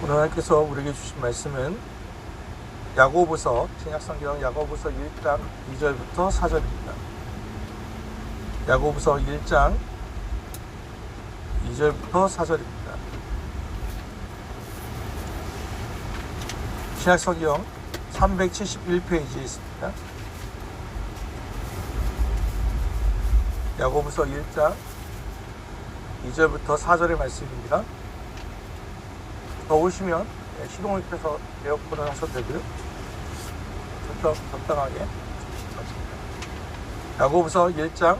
오늘 하나님께서 우리에게 주신 말씀은 야고보서, 신약성경 야고보서 1장 2절부터 4절입니다. 야고보서 1장 2절부터 4절입니다. 신약성경 371페이지에 있습니다. 야고보서 1장 2절부터 4절의 말씀입니다. 더우시면 시동을 켜서 에어컨을 하셔도 되고요. 적당하게. 야고보서 1장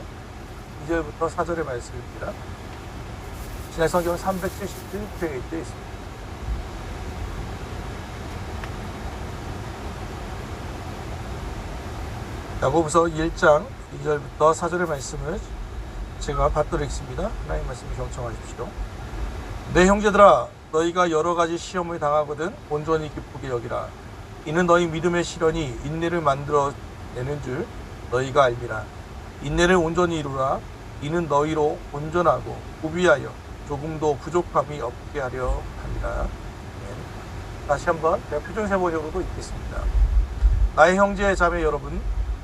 2절부터 4절의 말씀입니다. 신약성경 371페이지에 있습니다. 야고보서 1장 2절부터 4절의 말씀을 제가 받들어 읽습니다. 하나님 말씀을 경청하십시오. 내 형제들아, 너희가 여러 가지 시험을 당하거든 온전히 기쁘게 여기라. 이는 너희 믿음의 시련이 인내를 만들어 내는 줄 너희가 알미라. 인내를 온전히 이루라. 이는 너희로 온전하고 구비하여 조금도 부족함이 없게 하려 함이라. 다시 한번 제가 표준세번역으로도 읽겠습니다. 나의 형제 자매 여러분,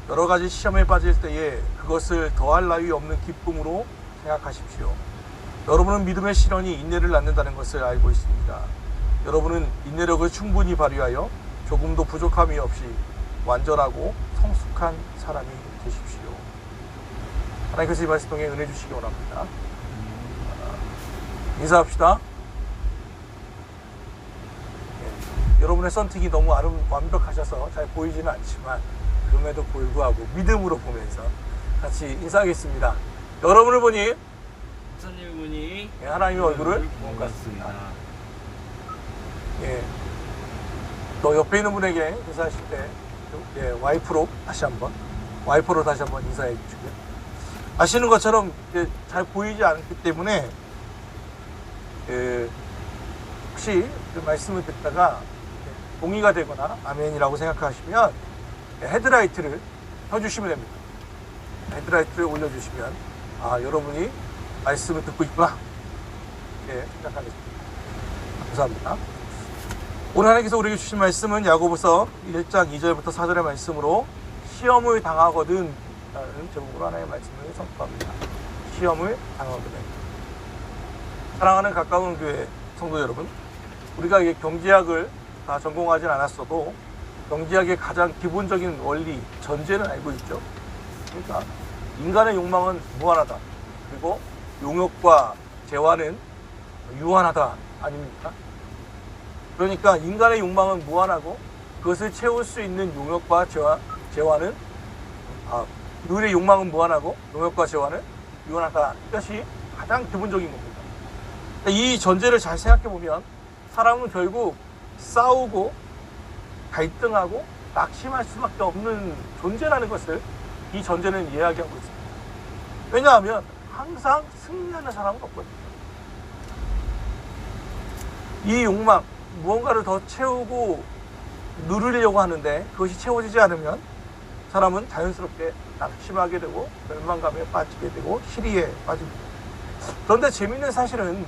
여러 가지 시험에 빠질 때에 그것을 더할 나위 없는 기쁨으로 생각하십시오. 여러분은 믿음의 시련이 인내를 낳는다는 것을 알고 있습니다. 여러분은 인내력을 충분히 발휘하여 조금도 부족함이 없이 완전하고 성숙한 사람이 되십시오. 하나님께서 이 말씀 통해 은혜 주시기 원합니다. 인사합시다. 여러분의 선택이 너무 완벽하셔서 잘 보이지는 않지만 그럼에도 불구하고 믿음으로 보면서 같이 인사하겠습니다. 여러분을 보니 목사님을 보니 하나님의 얼굴을 본 것 같습니다. 또 옆에 있는 분에게 인사하실 때 와이프로 다시 한번 인사해 주시고요. 아시는 것처럼 잘 보이지 않기 때문에 혹시 그 말씀을 듣다가 동의가 되거나 아멘이라고 생각하시면 헤드라이트를 켜주시면 됩니다. 헤드라이트를 올려주시면 여러분이 말씀을 듣고 있구나 생각하겠습니다. 감사합니다. 오늘 하나님께서 우리에게 주신 말씀은 야고보서 1장 2절부터 4절의 말씀으로 시험을 당하거든 라는 제목으로 하나님의 말씀을 선포합니다. 시험을 당하거든. 사랑하는 가까운 교회 성도 여러분, 우리가 이게 경제학을 다 전공하진 않았어도 경제학의 가장 기본적인 원리, 전제는 알고 있죠. 그러니까 인간의 욕망은 무한하다. 그리고 용역과 재화는 유한하다 아닙니까? 그러니까 인간의 욕망은 무한하고 그것을 채울 수 있는 용역과 재화는 우리의 욕망은 무한하고 용역과 재화는 유한하다. 이것이 가장 기본적인 겁니다. 이 전제를 잘 생각해 보면 사람은 결국 싸우고 갈등하고 낙심할 수밖에 없는 존재라는 것을 이 전제는 이야기하고 있습니다. 왜냐하면 항상 승리하는 사람은 없거든요. 이 욕망, 무언가를 더 채우고 누리려고 하는데 그것이 채워지지 않으면 사람은 자연스럽게 낙심하게 되고 멸망감에 빠지게 되고 시리에 빠집니다. 그런데 재미있는 사실은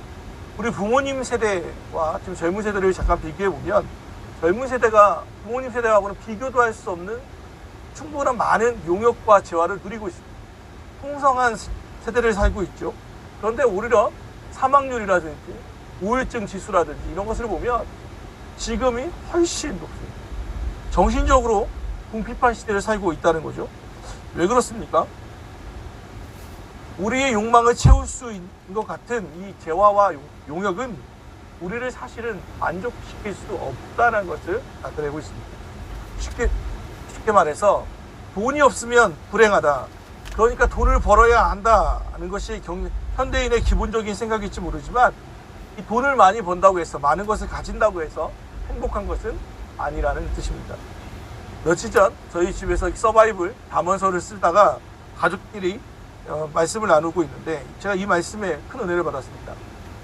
우리 부모님 세대와 지금 젊은 세대를 잠깐 비교해 보면 젊은 세대가 부모님 세대하고는 비교도 할 수 없는 충분한 많은 용역과 재화를 누리고 있습니다. 풍성한 세대를 살고 있죠. 그런데 오히려 사망률이라든지 우울증 지수라든지 이런 것을 보면 지금이 훨씬 높습니다. 정신적으로 궁핍한 시대를 살고 있다는 거죠. 왜 그렇습니까? 우리의 욕망을 채울 수 있는 것 같은 이 재화와 용역은 우리를 사실은 만족시킬 수 없다는 것을 나타내고 있습니다. 쉽게 말해서 돈이 없으면 불행하다. 그러니까 돈을 벌어야 한다는 것이 현대인의 기본적인 생각일지 모르지만 이 돈을 많이 번다고 해서 많은 것을 가진다고 해서 행복한 것은 아니라는 뜻입니다. 며칠 전 저희 집에서 서바이벌 담원서를 쓰다가 가족끼리 말씀을 나누고 있는데 제가 이 말씀에 큰 은혜를 받았습니다.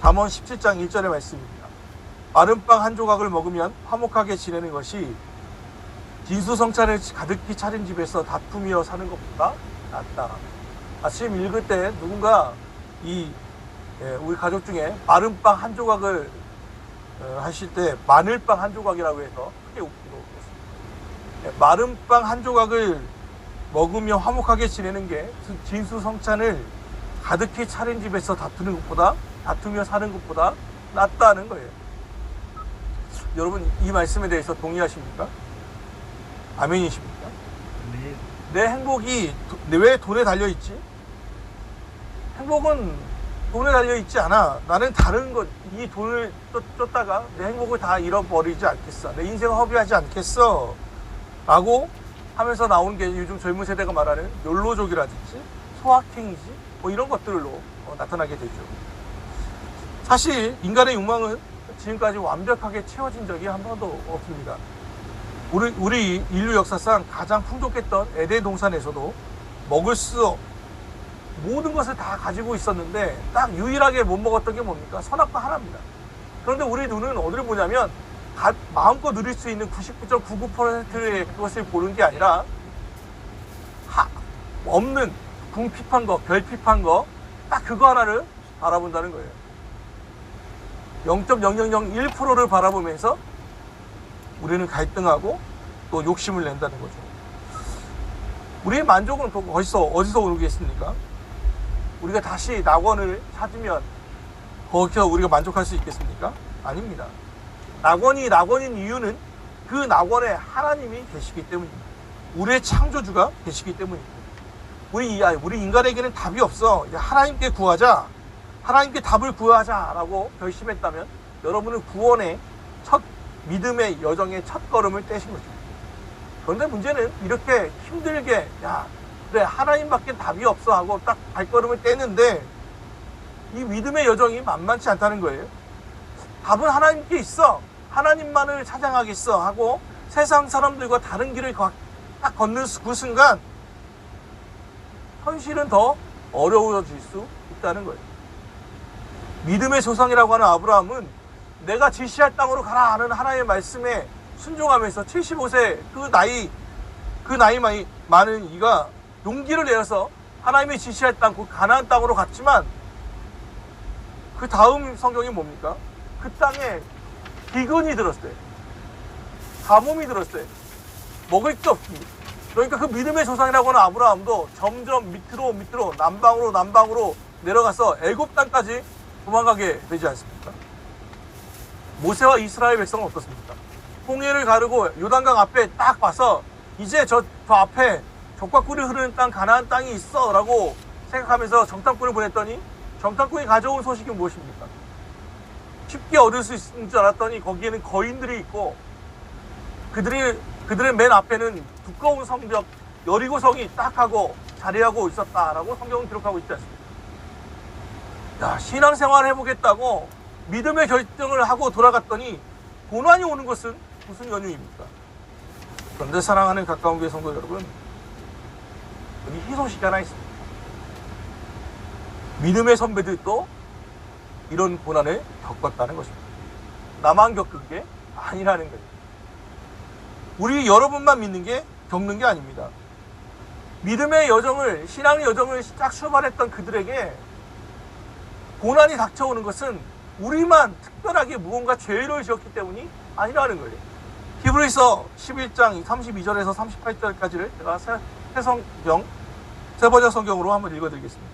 잠언 17장 1절의 말씀입니다. 마른 빵 한 조각을 먹으면 화목하게 지내는 것이 진수성찬을 가득히 차린 집에서 다투며 사는 것보다 낫다. 아침 읽을 때 누군가 우리 가족 중에 마른 빵 한 조각을 하실 때 마늘빵 한 조각이라고 해서 크게 웃기고 있습니다. 마른빵 한 조각을 먹으며 화목하게 지내는 게 진수성찬을 가득히 차린 집에서 다투며 사는 것보다 낫다는 거예요. 여러분 이 말씀에 대해서 동의하십니까? 아멘이십니까? 네. 내 행복이 왜 돈에 달려있지? 행복은 돈에 달려있지 않아. 나는 다른 것, 이 돈을 쫓다가 내 행복을 다 잃어버리지 않겠어. 내 인생을 허비하지 않겠어. 라고 하면서 나오는 게 요즘 젊은 세대가 말하는 욜로족이라든지 소확행이지 뭐 이런 것들로 나타나게 되죠. 사실 인간의 욕망은 지금까지 완벽하게 채워진 적이 한 번도 없습니다. 우리 인류 역사상 가장 풍족했던 에덴 동산에서도 먹을 수 모든 것을 다 가지고 있었는데 딱 유일하게 못 먹었던 게 뭡니까? 선악과 하나입니다. 그런데 우리 눈은 어디를 보냐면 마음껏 누릴 수 있는 99.99%의 그것을 보는 게 아니라 없는 궁핍한 거, 결핍한 거 딱 그거 하나를 바라본다는 거예요. 0.0001%를 바라보면서 우리는 갈등하고 또 욕심을 낸다는 거죠. 우리의 만족은 또 어디서 오르겠습니까? 우리가 다시 낙원을 찾으면 거기서 우리가 만족할 수 있겠습니까? 아닙니다. 낙원인 이유는 그 낙원에 하나님이 계시기 때문입니다. 우리의 창조주가 계시기 때문입니다. 우리 인간에게는 답이 없어. 하나님께 구하자. 하나님께 답을 구하자라고 결심했다면 여러분은 구원의 믿음의 여정의 첫 걸음을 떼신 거죠. 그런데 문제는 이렇게 힘들게 그래 하나님밖에 답이 없어 하고 딱 발걸음을 떼는데 이 믿음의 여정이 만만치 않다는 거예요. 답은 하나님께 있어. 하나님만을 찬양하겠어 하고 세상 사람들과 다른 길을 딱 걷는 그 순간 현실은 더 어려워질 수 있다는 거예요. 믿음의 조상이라고 하는 아브라함은 내가 지시할 땅으로 가라 하는 하나님의 말씀에 순종하면서 75세 그 나이 많은 이가 용기를 내어서 하나님이 지시할 땅, 그 가나안 땅으로 갔지만 그 다음 성경이 뭡니까? 그 땅에 기근이 들었어요. 가뭄이 들었어요. 먹을 게 없습니다. 그러니까 그 믿음의 조상이라고 하는 아브라함도 점점 밑으로 남방으로 내려가서 애굽 땅까지 도망가게 되지 않습니까? 모세와 이스라엘 백성은 어떻습니까? 홍해를 가르고 요단강 앞에 딱 와서 이제 저 앞에 젖과 꿀이 흐르는 땅 가나안 땅이 있어 라고 생각하면서 정탐꾼을 보냈더니 정탐꾼이 가져온 소식이 무엇입니까? 쉽게 얻을 수 있는 줄 알았더니 거기에는 거인들이 있고 그들의 맨 앞에는 두꺼운 성벽 여리고성이 딱 하고 자리하고 있었다라고 성경은 기록하고 있지 않습니까? 신앙생활을 해보겠다고 믿음의 결정을 하고 돌아갔더니 고난이 오는 것은 무슨 연유입니까? 그런데 사랑하는 가까운 교회 성도 여러분, 여기 희소식이 하나 있습니다. 믿음의 선배들도 이런 고난을 겪었다는 것입니다. 나만 겪은 게 아니라는 거예요. 우리 여러분만 믿는 게 겪는 게 아닙니다. 믿음의 여정을, 신앙의 여정을 딱 출발했던 그들에게 고난이 닥쳐오는 것은 우리만 특별하게 무언가 죄를 지었기 때문이 아니라는 거예요. 히브리서 11장 32절에서 38절까지를 제가 새 번역 성경으로 한번 읽어드리겠습니다.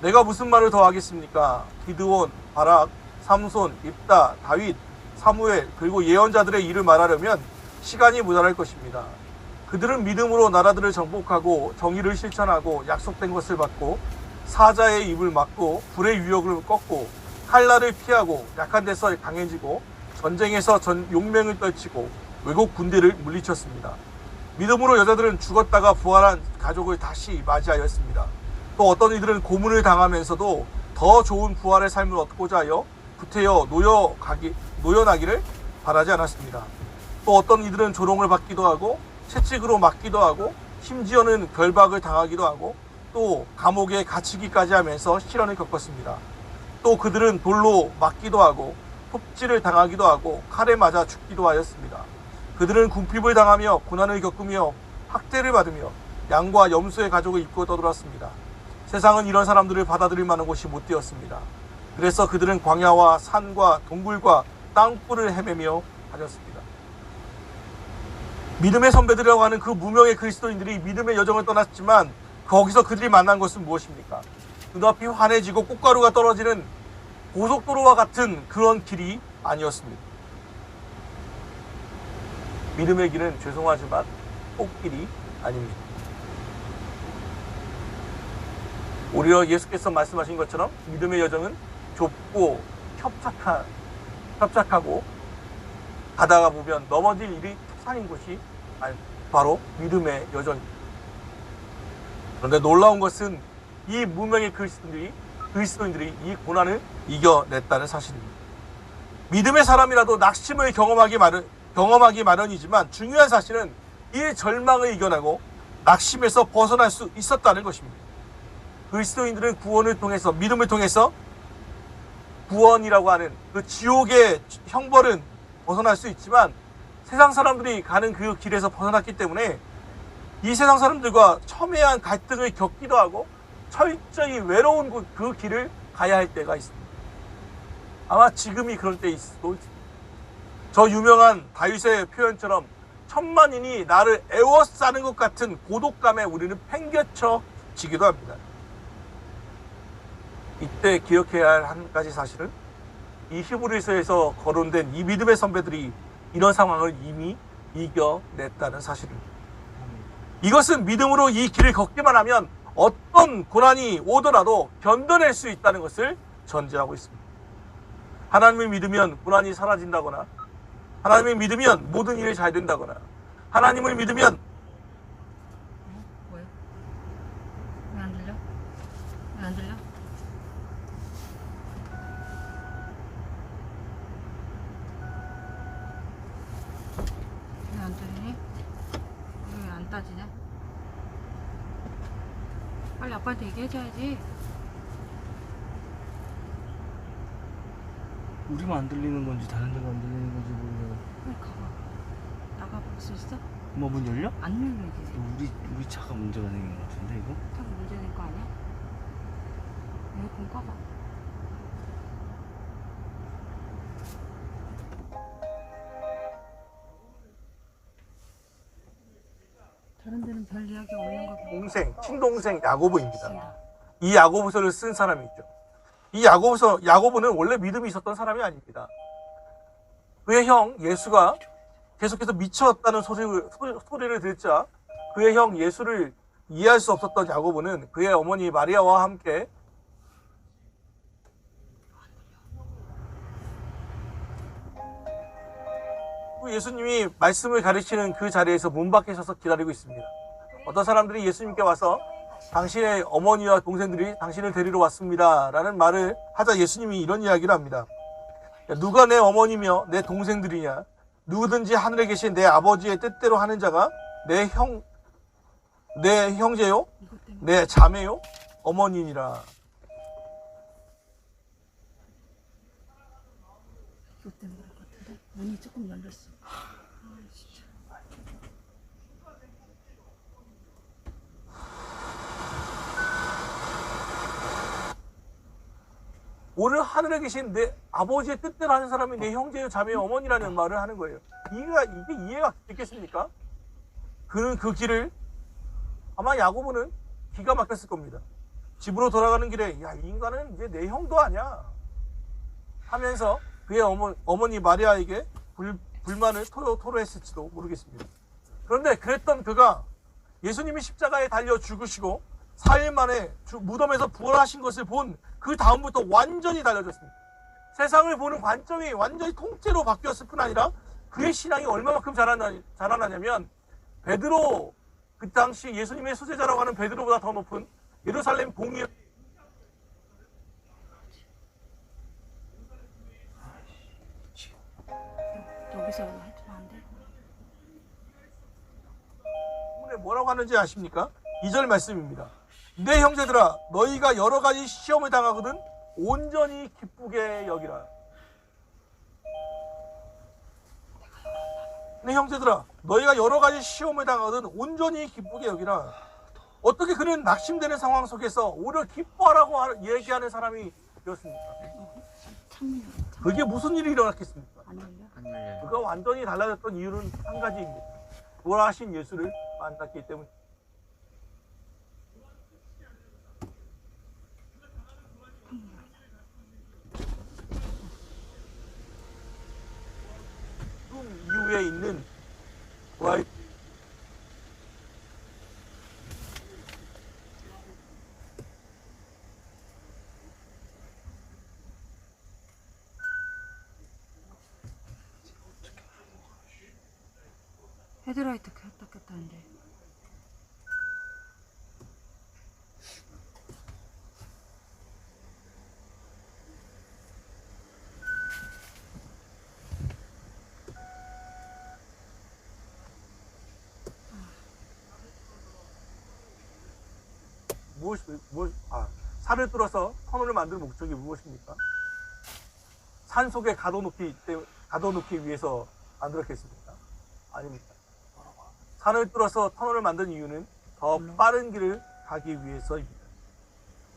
내가 무슨 말을 더 하겠습니까? 기드온, 바락, 삼손, 입다, 다윗, 사무엘 그리고 예언자들의 일을 말하려면 시간이 모자랄 것입니다. 그들은 믿음으로 나라들을 정복하고 정의를 실천하고 약속된 것을 받고 사자의 입을 막고 불의 유혹을 꺾고 칼날을 피하고 약한 데서 강해지고 전쟁에서 용맹을 떨치고 외국 군대를 물리쳤습니다. 믿음으로 여자들은 죽었다가 부활한 가족을 다시 맞이하였습니다. 또 어떤 이들은 고문을 당하면서도 더 좋은 부활의 삶을 얻고자 하여 구태여 노연하기를 바라지 않았습니다. 또 어떤 이들은 조롱을 받기도 하고 채찍으로 맞기도 하고 심지어는 결박을 당하기도 하고 또 감옥에 갇히기까지 하면서 시련을 겪었습니다. 또 그들은 돌로 맞기도 하고 톱질을 당하기도 하고 칼에 맞아 죽기도 하였습니다. 그들은 궁핍을 당하며 고난을 겪으며 학대를 받으며 양과 염소의 가족을 입고 떠돌았습니다. 세상은 이런 사람들을 받아들일 만한 곳이 못 되었습니다. 그래서 그들은 광야와 산과 동굴과 땅굴을 헤매며 다녔습니다. 믿음의 선배들이라고 하는 그 무명의 그리스도인들이 믿음의 여정을 떠났지만 거기서 그들이 만난 것은 무엇입니까? 눈앞이 환해지고 꽃가루가 떨어지는 고속도로와 같은 그런 길이 아니었습니다. 믿음의 길은 죄송하지만 꽃길이 아닙니다. 오히려 예수께서 말씀하신 것처럼 믿음의 여정은 좁고 협착하고 가다가 보면 넘어질 일이 특산인 곳이 바로 믿음의 여정입니다. 그런데 놀라운 것은 이 무명의 그리스도인들이 이 고난을 이겨냈다는 사실입니다. 믿음의 사람이라도 낙심을 경험하기 마련이지만 중요한 사실은 이 절망을 이겨내고 낙심에서 벗어날 수 있었다는 것입니다. 그리스도인들은 구원을 통해서, 믿음을 통해서 구원이라고 하는 그 지옥의 형벌은 벗어날 수 있지만 세상 사람들이 가는 그 길에서 벗어났기 때문에 이 세상 사람들과 첨예한 갈등을 겪기도 하고 철저히 외로운 그 길을 가야 할 때가 있습니다. 아마 지금이 그럴 때일 수도 있습니다. 저 유명한 다윗의 표현처럼 천만인이 나를 애워싸는 것 같은 고독감에 우리는 팽개쳐지기도 합니다. 이때 기억해야 할 한 가지 사실은 이 히브리서에서 거론된 이 믿음의 선배들이 이런 상황을 이미 이겨냈다는 사실입니다. 이것은 믿음으로 이 길을 걷기만 하면 어떤 고난이 오더라도 견뎌낼 수 있다는 것을 전제하고 있습니다. 하나님을 믿으면 고난이 사라진다거나, 하나님을 믿으면 모든 일이 잘 된다거나, 하나님을 믿으면 뭐야? 왜 안 들려? 왜 안 들려? 왜 안 들리니? 왜 안 따지냐? 빨리 아빠한테 얘기해줘야지. 우리만 안 들리는 건지 다른 데가 안 들리는 건지 모르겠어. 빨리 가봐. 나가볼 수 있어? 뭐 문 열려? 안 열리지. 우리 차가 문제가 생긴 것 같은데 이거? 타고 문제될 거 아니야? 에어컨 꺼봐. 다른 데는 별 이야기 없는 거 보고. 친동생 야고보입니다. 이 야고보서를 쓴 사람이 있죠. 이 야고보는 원래 믿음이 있었던 사람이 아닙니다. 그의 형 예수가 계속해서 미쳤다는 소리를 듣자 그의 형 예수를 이해할 수 없었던 야고보는 그의 어머니 마리아와 함께 예수님이 말씀을 가르치는 그 자리에서 문 밖에 서서 기다리고 있습니다. 어떤 사람들이 예수님께 와서 당신의 어머니와 동생들이 당신을 데리러 왔습니다 라는 말을 하자 예수님이 이런 이야기를 합니다. 누가 내 어머니며 내 동생들이냐? 누구든지 하늘에 계신 내 아버지의 뜻대로 하는 자가 내 형제요? 내 자매요? 어머니니라. 이것 때문에 그럴 것 같은데? 문이 조금 열렸어. 진짜. 오늘 하늘에 계신 내 아버지의 뜻대로 하는 사람이 내 형제요, 자매요, 어머니라는 말을 하는 거예요. 이게 이해가 됐겠습니까? 그는 그 길을 아마 야고보는 기가 막혔을 겁니다. 집으로 돌아가는 길에 야, 이 인간은 이제 내 형도 아니야 하면서 그의 어머니 마리아에게 불만을 토로했을지도 모르겠습니다. 그런데 그랬던 그가 예수님이 십자가에 달려 죽으시고 4일 만에 무덤에서 부활하신 것을 본 그 다음부터 완전히 달라졌습니다. 세상을 보는 관점이 완전히 통째로 바뀌었을 뿐 아니라 그의 신앙이 얼마만큼 자라나냐면 베드로, 그 당시 예수님의 수제자라고 하는 베드로보다 더 높은 예루살렘 공의 여기서 해주면 안 돼? 뭐라고 하는지 아십니까? 2절 말씀입니다. 내 형제들아 너희가 여러 가지 시험을 당하거든 온전히 기쁘게 여기라. 내 형제들아 너희가 여러 가지 시험을 당하거든 온전히 기쁘게 여기라. 어떻게 그는 낙심되는 상황 속에서 오히려 기뻐하라고 얘기하는 사람이 되었습니까? 그게 무슨 일이 일어났겠습니까? 안 열려? 안 열려요. 그가 완전히 달라졌던 이유는 한 가지입니다. 부활하신 예수를 만났기 때문. 이후에 있는 부활 헤드라이트 켰다 켰다 하는데. 산을 뚫어서 터널을 만드는 목적이 무엇입니까? 산 속에 가둬놓기 위해서 만들었겠습니까? 아닙니다. 산을 뚫어서 터널을 만든 이유는 더 빠른 길을 가기 위해서입니다.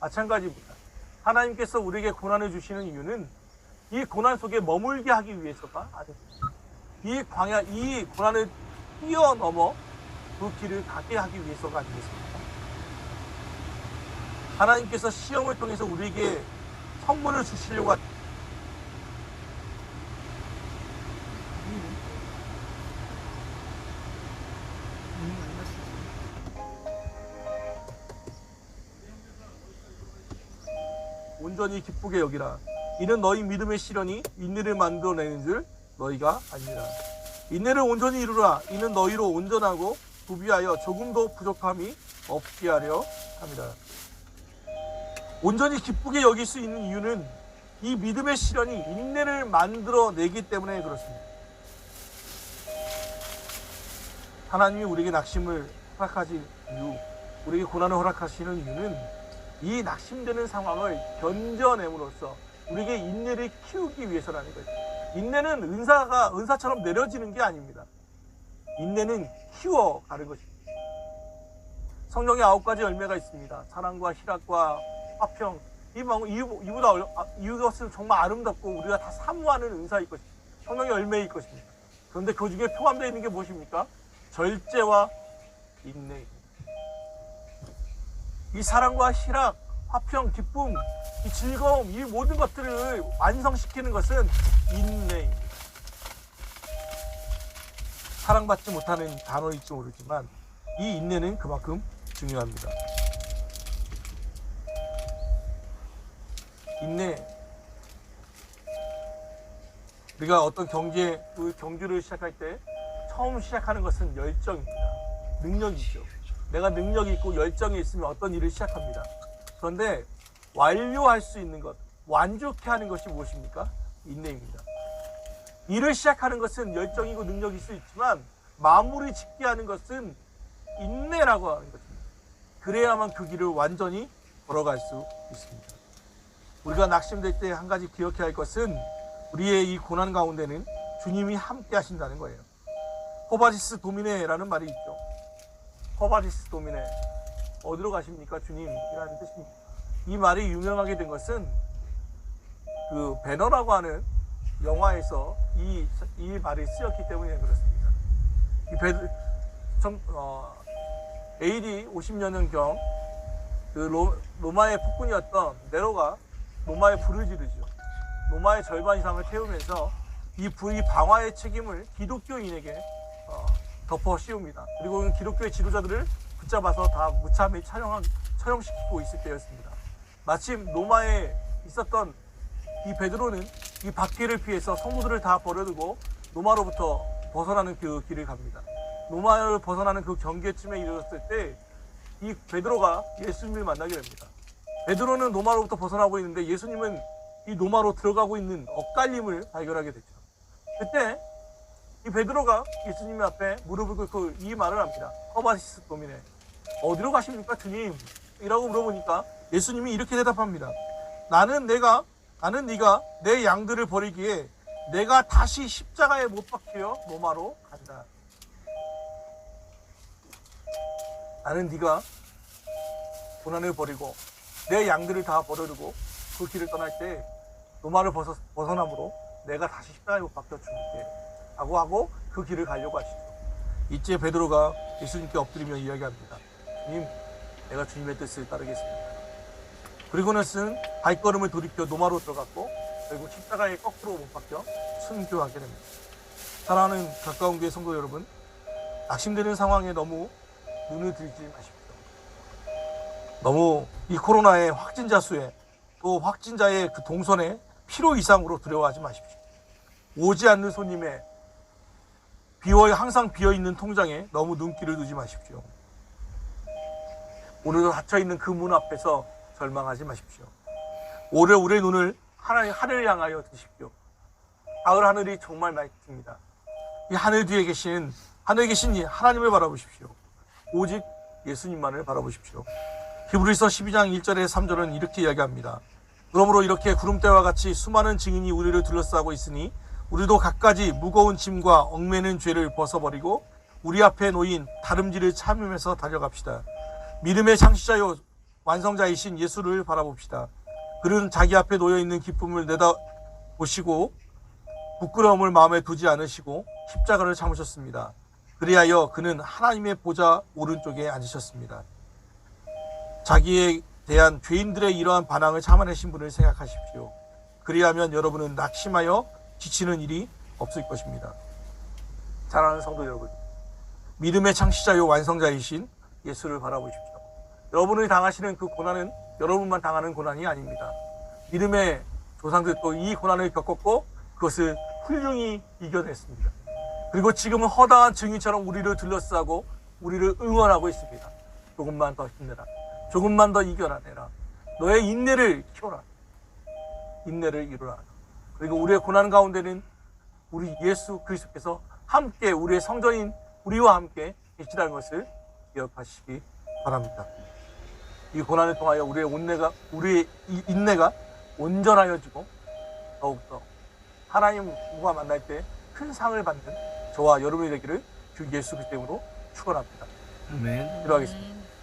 마찬가지입니다. 하나님께서 우리에게 고난을 주시는 이유는 이 고난 속에 머물게 하기 위해서가 아닙니다. 이 고난을 뛰어넘어 그 길을 가게 하기 위해서가 아니겠습니까? 하나님께서 시험을 통해서 우리에게 선물을 주시려고 온전히 기쁘게 여기라. 이는 너희 믿음의 시련이 인내를 만들어내는 줄 너희가 아니라. 인내를 온전히 이루라. 이는 너희로 온전하고 구비하여 조금도 부족함이 없게 하려 합니다. 온전히 기쁘게 여길 수 있는 이유는 이 믿음의 시련이 인내를 만들어내기 때문에 그렇습니다. 하나님이 우리에게 낙심을 허락하신 이유, 우리에게 고난을 허락하시는 이유는 이 낙심되는 상황을 견뎌냄으로써 우리에게 인내를 키우기 위해서라는 거죠. 인내는 은사처럼 내려지는 게 아닙니다. 인내는 키워가는 것입니다. 성경에 9가지 열매가 있습니다. 사랑과 희락과 화평. 이것은 정말 아름답고 우리가 다 사모하는 은사일 것입니다. 성경의 열매일 것입니다. 그런데 그 중에 포함되어 있는 게 무엇입니까? 절제와 인내입니다. 이 사랑과 희락, 화평, 기쁨, 이 즐거움, 이 모든 것들을 완성시키는 것은 인내입니다. 사랑받지 못하는 단어일지 모르지만 이 인내는 그만큼 중요합니다. 인내. 우리가 어떤 경주를 시작할 때 처음 시작하는 것은 열정입니다. 능력이죠. 내가 능력이 있고 열정이 있으면 어떤 일을 시작합니다. 그런데 완료할 수 있는 것, 완주케 하는 것이 무엇입니까? 인내입니다. 일을 시작하는 것은 열정이고 능력일 수 있지만 마무리 짓게 하는 것은 인내라고 하는 것입니다. 그래야만 그 길을 완전히 걸어갈 수 있습니다. 우리가 낙심될 때 한 가지 기억해야 할 것은 우리의 이 고난 가운데는 주님이 함께 하신다는 거예요. 호바지스 도미네라는 말이 있죠. 호바지스 도미네. 어디로 가십니까? 주님이라는 뜻입니다. 이 말이 유명하게 된 것은 그 배너라고 하는 영화에서 이 말이 쓰였기 때문에 그렇습니다. AD 50년경 그 로마의 폭군이었던 네로가 로마에 불을 지르죠. 로마의 절반 이상을 태우면서 이 방화의 책임을 기독교인에게 덮어 씌웁니다. 그리고 기독교의 지도자들을 붙잡아서 다 무참히 처형시키고 있을 때였습니다. 마침 로마에 있었던 이 베드로는 이 박해를 피해서 성도들을 다 버려두고 로마로부터 벗어나는 그 길을 갑니다. 로마를 벗어나는 그 경계쯤에 이르렀을 때 이 베드로가 예수님을 만나게 됩니다. 베드로는 로마로부터 벗어나고 있는데 예수님은 이 로마로 들어가고 있는 엇갈림을 발견하게 되죠. 그때 이 베드로가 예수님 앞에 무릎을 꿇고 이 말을 합니다. 허바시스 도미네. 어디로 가십니까 주님? 이라고 물어보니까 예수님이 이렇게 대답합니다. 나는 네가 내 양들을 버리기에 내가 다시 십자가에 못 박혀 로마로 간다. 나는 네가 고난을 버리고 내 양들을 다 버려두고 그 길을 떠날 때 로마를 벗어남으로 내가 다시 십자가에 못 박혀 죽을게 라고 하고 그 길을 가려고 하시죠. 이때 베드로가 예수님께 엎드리며 이야기합니다. 주님, 내가 주님의 뜻을 따르겠습니다. 그리고는 발걸음을 돌이켜 노마로 들어갔고 결국 십자가에 거꾸로 못 박혀 순교하게 됩니다. 사랑하는 가까운 교회 성도 여러분, 낙심되는 상황에 너무 눈을 들지 마십시오. 너무 이 코로나의 확진자 수에 또 확진자의 그 동선에 필요 이상으로 두려워하지 마십시오. 오지 않는 손님의 항상 비어있는 통장에 너무 눈길을 두지 마십시오. 오늘도 닫혀있는 그 문 앞에서 절망하지 마십시오. 올해 우리의 눈을 하늘을 향하여 드십시오. 가을 하늘이 정말 맑습니다. 이 하늘 뒤에 계신 하나님을 바라보십시오. 오직 예수님만을 바라보십시오. 히브리서 12장 1절에 3절은 이렇게 이야기합니다. 그러므로 이렇게 구름대와 같이 수많은 증인이 우리를 둘러싸고 있으니 우리도 갖가지 무거운 짐과 얽매는 죄를 벗어버리고 우리 앞에 놓인 다름질을 참으면서 달려갑시다. 믿음의 창시자요 완성자이신 예수를 바라봅시다. 그는 자기 앞에 놓여있는 기쁨을 내다보시고 부끄러움을 마음에 두지 않으시고 십자가를 참으셨습니다. 그리하여 그는 하나님의 보좌 오른쪽에 앉으셨습니다. 자기에 대한 죄인들의 이러한 반항을 참아내신 분을 생각하십시오. 그리하면 여러분은 낙심하여 지치는 일이 없을 것입니다. 사랑하는 성도 여러분, 믿음의 창시자요 완성자이신 예수를 바라보십시오. 여러분이 당하시는 그 고난은 여러분만 당하는 고난이 아닙니다. 믿음의 조상들도 이 고난을 겪었고 그것을 훌륭히 이겨냈습니다. 그리고 지금은 허다한 증인처럼 우리를 둘러싸고 우리를 응원하고 있습니다. 조금만 더 힘내라. 조금만 더 이겨내라. 너의 인내를 키워라. 인내를 이루라. 그리고 우리의 고난 가운데는 우리 예수 그리스도께서 함께 우리의 성전인 우리와 함께 계시다는 것을 기억하시기 바랍니다. 이 고난을 통하여 우리의 인내가 온전하여지고 더욱더 하나님과 만날 때 큰 상을 받는 저와 여러분이 되기를 주 예수 그리스도 이름으로 축원합니다. 아멘. 기도하겠습니다.